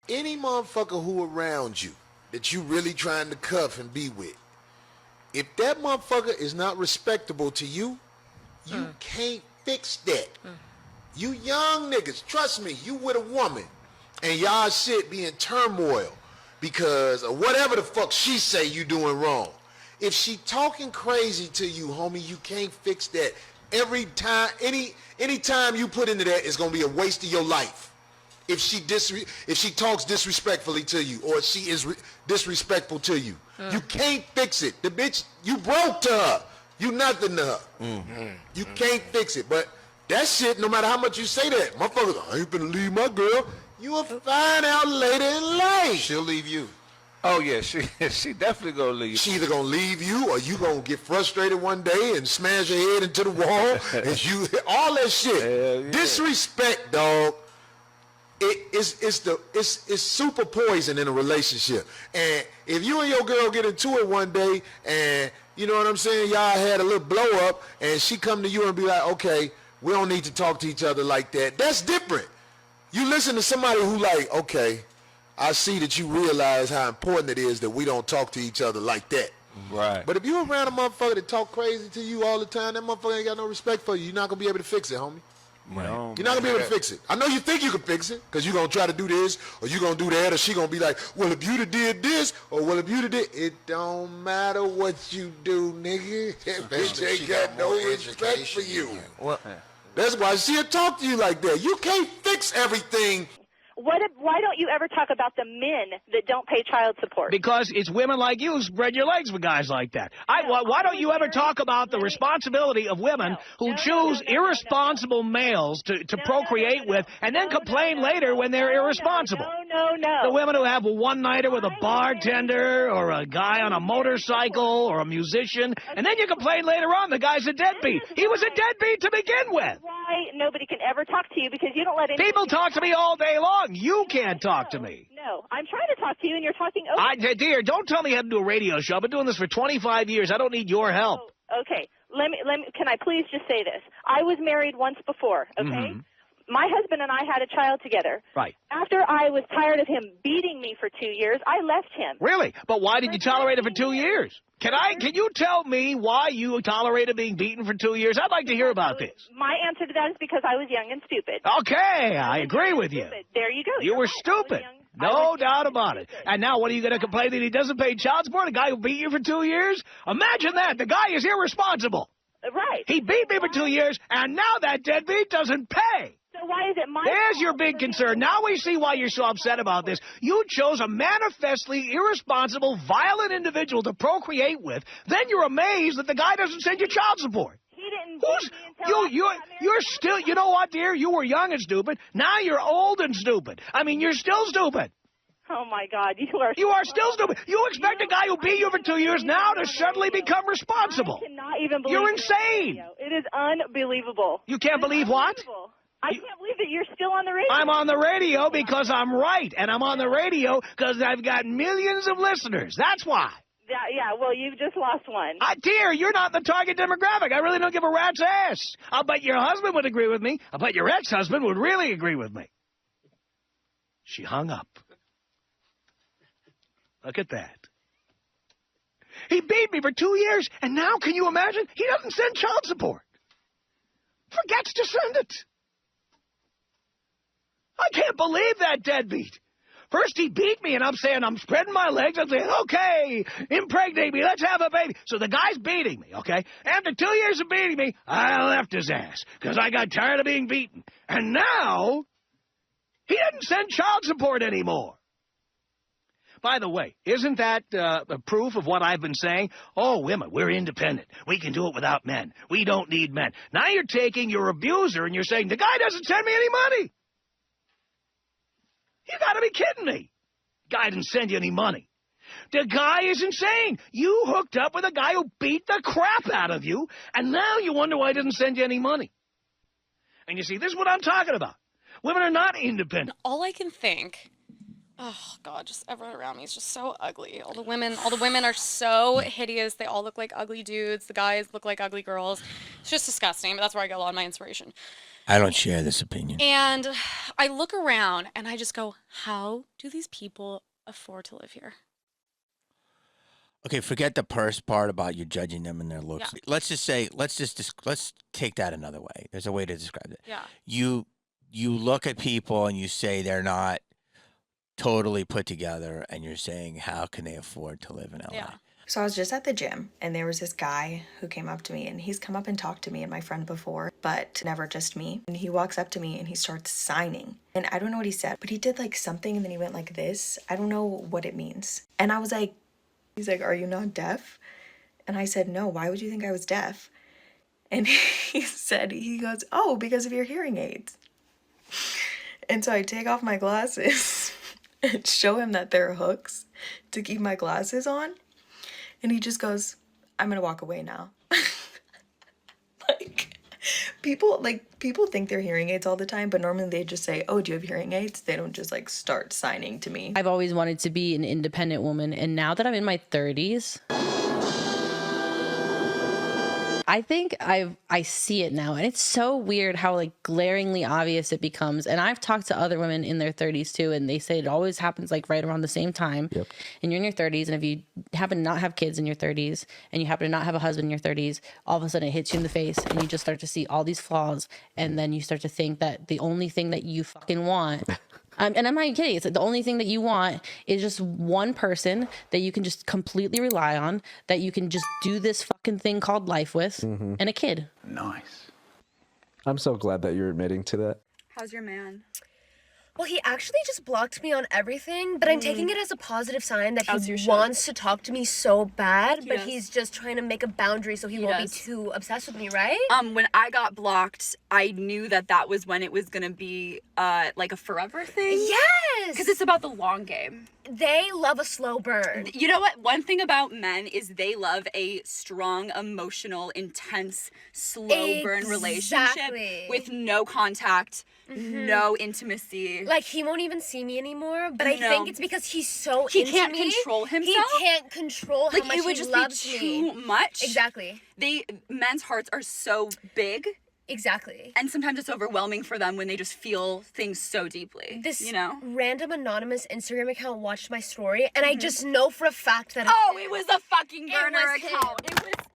any motherfucker who around you that you really trying to cuff and be with, if that motherfucker is not respectable to you, you can't fix that. You young niggas, trust me, you with a woman and y'all shit be in turmoil because of whatever the fuck she say you doing wrong. If she talking crazy to you, homie, you can't fix that. Every time, any time you put into that, it's gonna be a waste of your life. If she talks disrespectfully to you, or she is disrespectful to you, you can't fix it. The bitch, you broke to her. You nothing to her. You can't fix it. But that shit, no matter how much you say that, motherfuckers, I ain't finna leave my girl. You will find out later in life. She'll leave you. Oh yeah, she definitely gonna leave. She either gonna leave you, or you gonna get frustrated one day and smash your head into the wall, and you all that shit. Yeah. Disrespect, dog. It's super poison in a relationship. And if you and your girl get into it one day, and you know what I'm saying, y'all had a little blow up, and she come to you and be like, okay, we don't need to talk to each other like that. That's different. You listen to somebody who like, okay, I see that you realize how important it is that we don't talk to each other like that. Right. But if you around a motherfucker that talk crazy to you all the time, that motherfucker ain't got no respect for you. You're not gonna be able to fix it, homie. Right. You're not gonna be able to fix it. I know you think you can fix it, because you're gonna try to do this, or you gonna do that, or she gonna be like, well, if you'd have did this, or well, if you'd have did, it don't matter what you do, nigga. That bitch ain't got no respect for you. Well, That's why she'll talk to you like that. You can't fix everything. Why don't you ever talk about the men that don't pay child support? Because it's women like you who spread your legs for guys like that. Why don't you ever talk about the responsibility of women who choose irresponsible males to procreate with and then complain later when they're irresponsible? No. The women who have a one-nighter with a bartender or a guy on a motorcycle or a musician, and then you complain later on the guy's a deadbeat. He was a deadbeat to begin with. Why nobody can ever talk to you, because you don't let anybody... People talk to me all day long. You can't talk to me. No, I'm trying to talk to you, and you're talking over. Dear, don't tell me how to do a radio show. I've been doing this for 25 years. I don't need your help. Oh, okay. Let me. Can I please just say this? I was married once before, okay? My husband and I had a child together. Right. After I was tired of him beating me for 2 years, I left him. Really? But why did you tolerate it for 2 years? Can you tell me why you tolerated being beaten for 2 years? I'd like to hear about this. My answer to that is because I was young and stupid. Okay, I agree with you. There you go. You were stupid. No doubt about it. And now what are you going to complain that he doesn't pay child support? A guy who beat you for 2 years? Imagine that. The guy is irresponsible. Right. He beat me for 2 years, and now that deadbeat doesn't pay. So why is it my There's fault your big concern. Now we see why you're so upset about this. You chose a manifestly irresponsible, violent individual to procreate with. Then you're amazed that the guy doesn't send you child support. He didn't beat me until You're still, you know what, dear? You were young and stupid. Now you're old and stupid. I mean, you're still stupid. Oh, my God. You are still stupid. You expect a guy who beat you for 2 years now to suddenly become responsible. I cannot even believe You're insane. It is unbelievable. You can't believe what? I can't believe that you're still on the radio. I'm on the radio because I'm right, and I'm on the radio because I've got millions of listeners. That's why. Yeah, well, you've just lost one. Dear, you're not the target demographic. I really don't give a rat's ass. I'll bet your husband would agree with me. I'll bet your ex-husband would really agree with me. She hung up. Look at that. He beat me for 2 years, and now, can you imagine? He doesn't send child support. Forgets to send it. I can't believe that deadbeat. First he beat me, and I'm saying, I'm spreading my legs. I'm saying, okay, impregnate me. Let's have a baby. So the guy's beating me, okay? After 2 years of beating me, I left his ass because I got tired of being beaten. And now, he doesn't send child support anymore. By the way, isn't that a proof of what I've been saying? Oh, women, we're independent. We can do it without men. We don't need men. Now you're taking your abuser and you're saying, the guy doesn't send me any money. You gotta be kidding me. Guy didn't send you any money. The guy is insane. You hooked up with a guy who beat the crap out of you, and now you wonder why he didn't send you any money. And you see, this is what I'm talking about. Women are not independent. All I can think, oh God, just everyone around me is just so ugly. All the women are so hideous. They all look like ugly dudes. The guys look like ugly girls. It's just disgusting, but that's where I get a lot of my inspiration. I don't share this opinion. And I look around and I just go, how do these people afford to live here? Okay, forget the first part about you judging them and their looks. Yeah. Let's just say, let's take that another way. There's a way to describe it. Yeah. You look at people and you say they're not totally put together, and you're saying, how can they afford to live in LA? Yeah. So I was just at the gym, and there was this guy who came up to me, and he's come up and talked to me and my friend before, but never just me. And he walks up to me and he starts signing. And I don't know what he said, but he did like something and then he went like this. I don't know what it means. And I was like, he's like, are you not deaf? And I said, no, why would you think I was deaf? And he goes, oh, because of your hearing aids. And so I take off my glasses and show him that there are hooks to keep my glasses on. And he just goes, I'm gonna walk away now. People think they're hearing aids all the time, but normally they just say, oh, do you have hearing aids? They don't just like start signing to me. I've always wanted to be an independent woman, and now that I'm in my 30s, I think I see it now, and it's so weird how like glaringly obvious it becomes. And I've talked to other women in their 30s too, and they say it always happens like right around the same time. Yep. And you're in your 30s, and if you happen to not have kids in your 30s, and you happen to not have a husband in your 30s, all of a sudden it hits you in the face, and you just start to see all these flaws, and then you start to think that the only thing that you fucking want. And I'm not even kidding. It's like the only thing that you want is just one person that you can just completely rely on, that you can just do this fucking thing called life with, and a kid. Nice. I'm so glad that you're admitting to that. How's your man? Well, he actually just blocked me on everything, but I'm taking it as a positive sign that he wants to talk to me so bad, but he's just trying to make a boundary so he won't be too obsessed with me, right? When I got blocked, I knew that was when it was gonna be like a forever thing. Yes! Because it's about the long game. They love a slow burn. You know what? One thing about men is they love a strong, emotional, intense, slow burn relationship with no contact, no intimacy. Like, he won't even see me anymore, but I think it's because he's so he into can't me. control himself. He can't control how much it would he just loves be me. too much. Exactly. Men's hearts are so big. Exactly. And sometimes it's overwhelming for them when they just feel things so deeply. This you know? random anonymous Instagram account watched my story, and I just know for a fact that it was a fucking burner account.